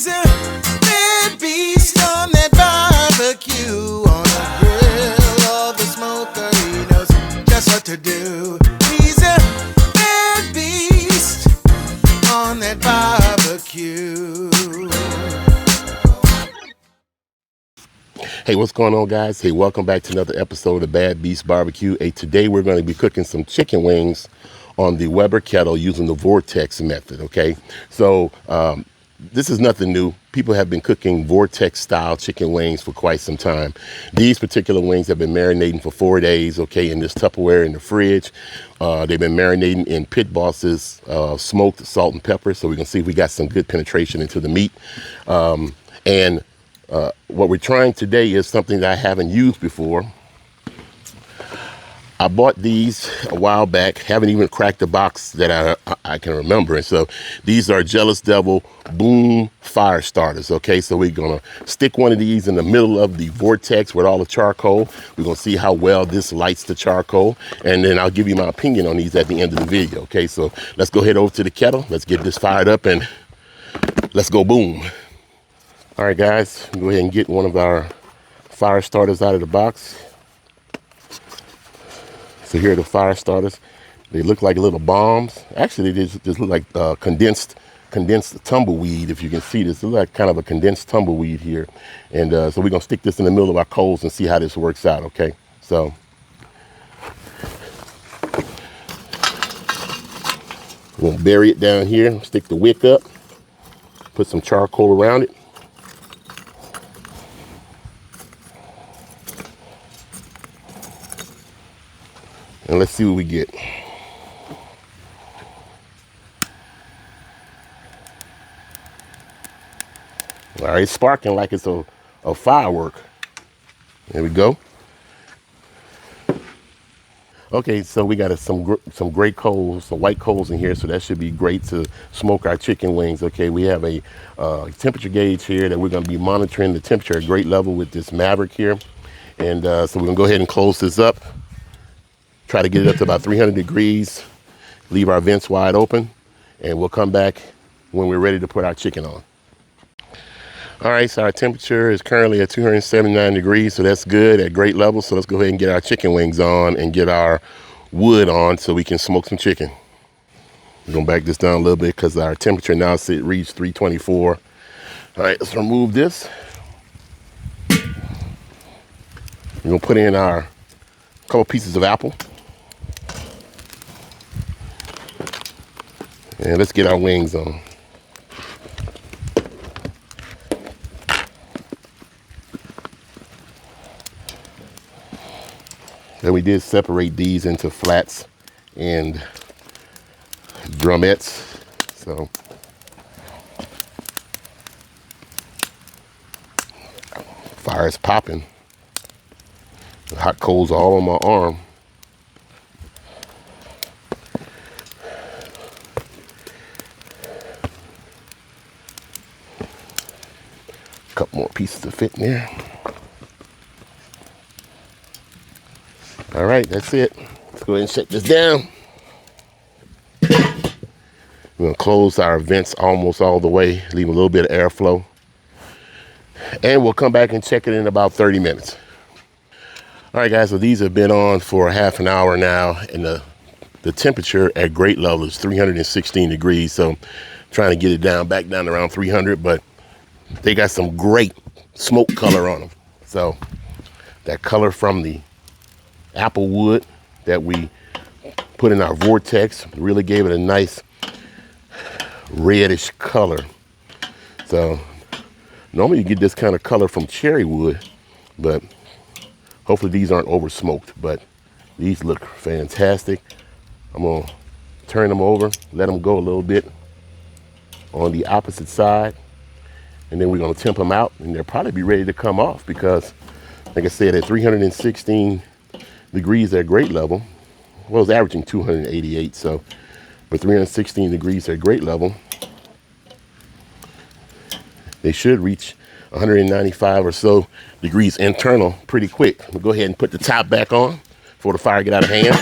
He's a bad beast on that barbecue, on the grill or the smoker. He knows just what to do. He's a bad beast on that barbecue. Hey, what's going on, guys? Hey, welcome back to another episode of the Bad Beast Barbecue. Hey, today we're going to be cooking some chicken wings on the Weber Kettle using the Vortex method, okay? So, this is nothing new. People have been cooking Vortex style chicken wings for quite some time. These particular wings have been marinating for 4 days, okay, in this Tupperware in the fridge. They've been marinating in Pit Boss's smoked salt and pepper, so we can see if we got some good penetration into the meat. What we're trying today is something that I haven't used before. I bought these a while back, haven't even cracked the box that I can remember. And so these are Devil Boom Firestarters, okay? So we're gonna stick one of these in the middle of the Vortex with all the charcoal. We're gonna see how well this lights the charcoal. And then I'll give you my opinion on these at the end of the video, okay? So let's go head over to the kettle. Let's get this fired up and let's go boom. All right, guys, go ahead and get one of our fire starters out of the box. So here are the fire starters. They look like little bombs. Actually, they just look like condensed tumbleweed. If you can see this, it looks like kind of a condensed tumbleweed here. And so we're gonna stick this in the middle of our coals and see how this works out, okay? So we'll bury it down here, stick the wick up, put some charcoal around it. And let's see what we get. All right, it's sparking like it's a firework. There we go. Okay, so we got some great coals, some white coals in here, so that should be great to smoke our chicken wings. Okay, we have a temperature gauge here that we're going to be monitoring the temperature at grade level with this Maverick here. And so we're going to go ahead and close this up. Try to get it up to about 300 degrees, leave our vents wide open, and we'll come back when we're ready to put our chicken on. All right, so our temperature is currently at 279 degrees, so that's good at great level. So let's go ahead and get our chicken wings on and get our wood on so we can smoke some chicken. We're gonna back this down a little bit because our temperature now reached 324. All right, let's remove this. We're gonna put in our couple pieces of apple. And let's get our wings on. And we did separate these into flats and drumettes. So fire is popping. The hot coals are all on my arm. Couple more pieces to fit in there. All right, that's it. Let's go ahead and shut this down. We're gonna close our vents almost all the way, leave a little bit of airflow. And we'll come back and check it in about 30 minutes. All right, guys, so these have been on for half an hour now, and the temperature at grate level is 316 degrees. So trying to get it back down around 300, but they got some great smoke color on them. So that color from the apple wood that we put in our Vortex really gave it a nice reddish color. So normally you get this kind of color from cherry wood, but hopefully these aren't over smoked, but these look fantastic. I'm gonna turn them over, let them go a little bit on the opposite side. And then we're gonna temp them out, and they'll probably be ready to come off because, like I said, at 316 degrees at grate level, well, it's averaging 288, so, but 316 degrees at grate level, they should reach 195 or so degrees internal pretty quick. We'll go ahead and put the top back on before the fire get out of hand.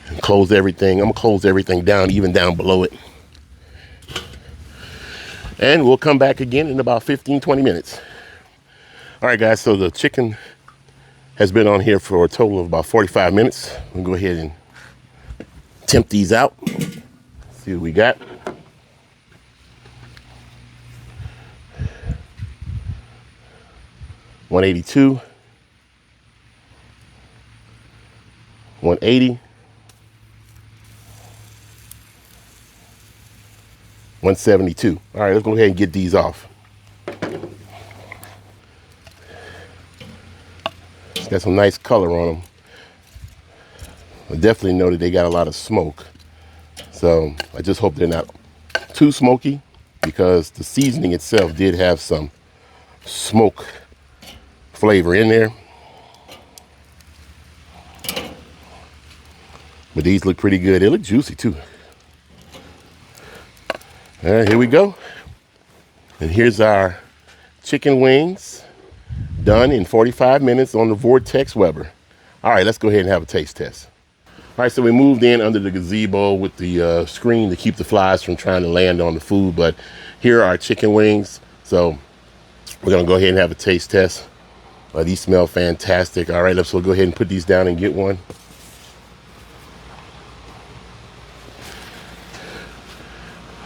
And close everything. I'm gonna close everything down, even down below it. And we'll come back again in about 15-20 minutes. All right, guys, so the chicken has been on here for a total of about 45 minutes. We'll go ahead and temp these out. See what we got. $182, $180, $172. All right, let's go ahead and get these off. It's got some nice color on them. I definitely know that they got a lot of smoke. So I just hope they're not too smoky, because the seasoning itself did have some smoke flavor in there. But these look pretty good. They look juicy too. All right, here we go. And here's our chicken wings done in 45 minutes on the Vortex Weber. All right, let's go ahead and have a taste test. All right, so we moved in under the gazebo with the screen to keep the flies from trying to land on the food. But here are our chicken wings. So we're gonna go ahead and have a taste test. These smell fantastic. All right, let's go ahead and put these down and get one.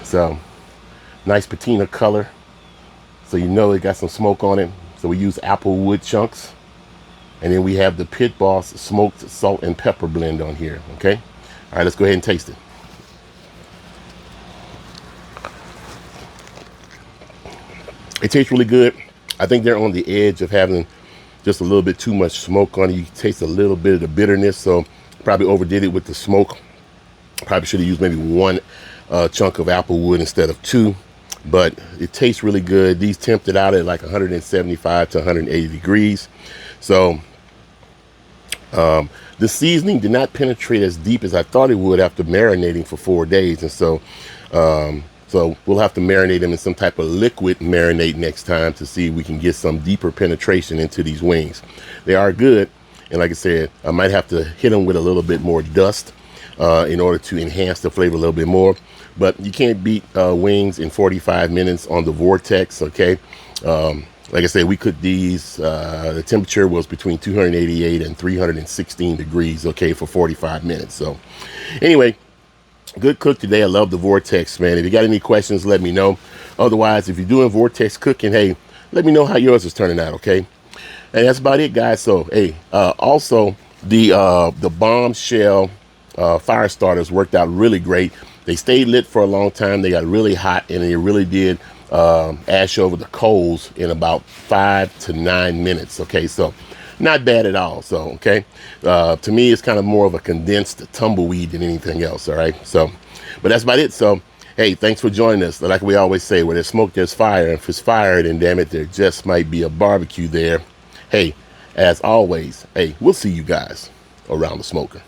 So nice patina color. So you know it got some smoke on it. So we use apple wood chunks. And then we have the Pit Boss smoked salt and pepper blend on here, okay? All right, let's go ahead and taste it. It tastes really good. I think they're on the edge of having just a little bit too much smoke on it. You taste a little bit of the bitterness, so probably overdid it with the smoke. Probably should have used maybe one chunk of apple wood instead of two, but it tastes really good. These temped out at like 175 to 180 degrees. So the seasoning did not penetrate as deep as I thought it would after marinating for 4 days. And so we'll have to marinate them in some type of liquid marinade next time to see if we can get some deeper penetration into these wings. They are good. And like I said, I might have to hit them with a little bit more dust in order to enhance the flavor a little bit more. But you can't beat wings in 45 minutes on the Vortex, okay? Like I said, we cooked these, the temperature was between 288 and 316 degrees, okay, for 45 minutes. So anyway, good cook today. I love the Vortex, man. If you got any questions, let me know. Otherwise, if you're doing Vortex cooking, hey, let me know how yours is turning out, okay? And that's about it, guys. So, hey, also the bombshell fire starters worked out really great. They stayed lit for a long time. They got really hot, and they really did ash over the coals in about 5 to 9 minutes. Okay, so not bad at all. So, okay, to me, it's kind of more of a condensed tumbleweed than anything else. All right, so, but that's about it. So, hey, thanks for joining us. Like we always say, where there's smoke, there's fire. And if it's fire, then damn it, there just might be a barbecue there. Hey, as always, hey, we'll see you guys around the smoker.